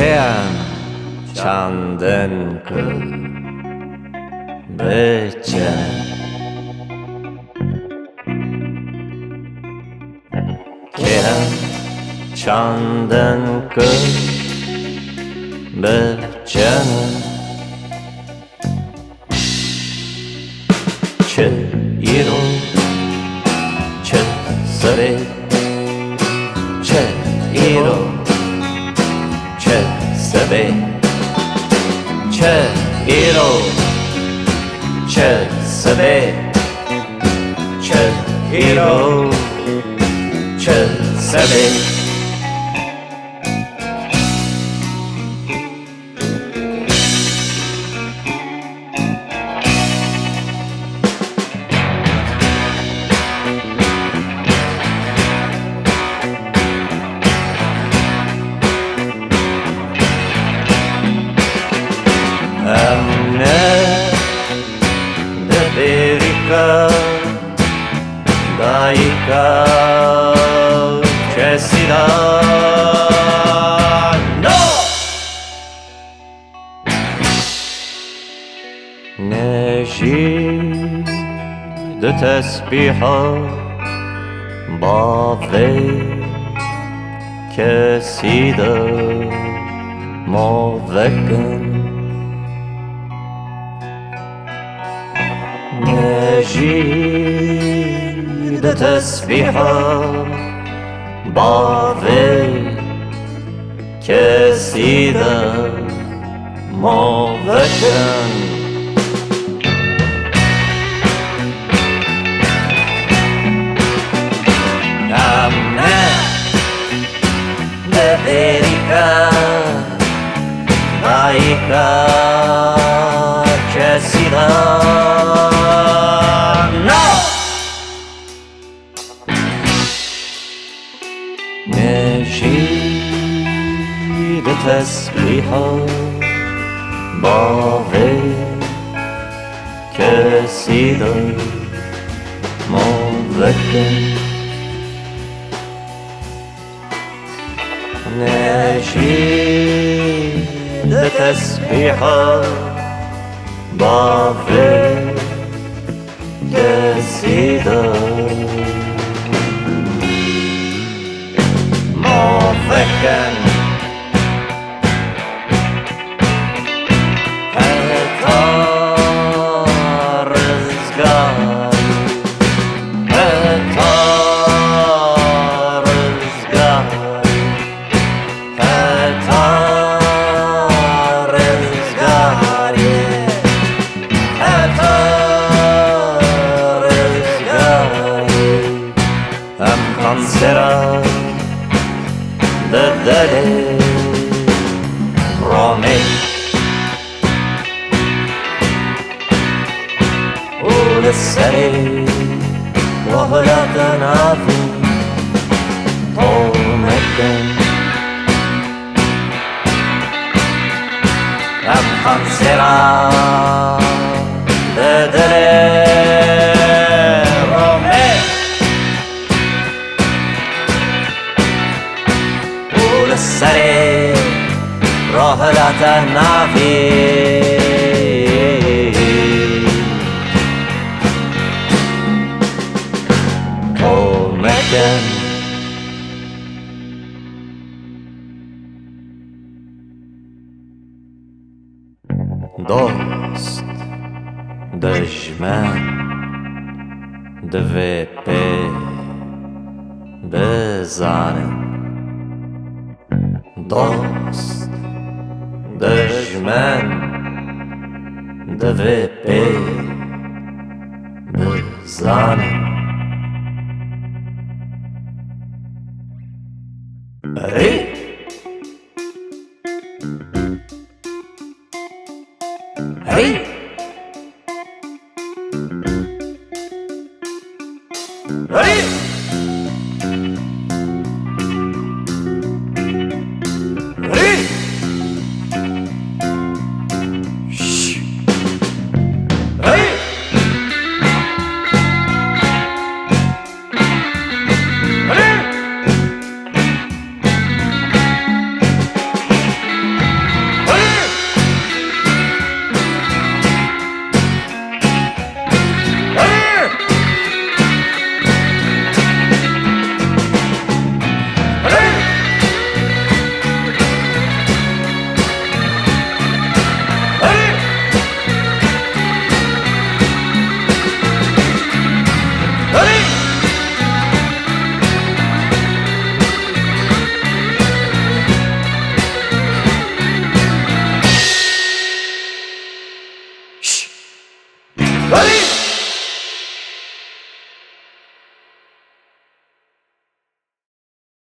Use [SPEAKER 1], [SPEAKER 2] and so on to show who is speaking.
[SPEAKER 1] کیم چندین کل بیچینین کیم چندین کل بیچینین چه ایرو چه سری چه ایرو چه سبی چه ایرو چه سبی چه ایرو چه سبی bêrika dayika kesî nejî de tesbiha bavê kesî de movikin nejî de tesbiha bavê kesî de movikin em ne de bêrika dayika kesî de de tesbiha bavê kesî de movikin nejî de tesbiha bavê kesî de movikin Heta rizgariyê Heta rizgariyê Heta rizgariyê Heta rizgariyê em kansera de dilê romê serê rohilatanavîn tomikin em kansera de dilê romê serê rohilatanavîn Dost, Dijmin, Divê, bizanin Dost, Dijmin, Divê, bizanin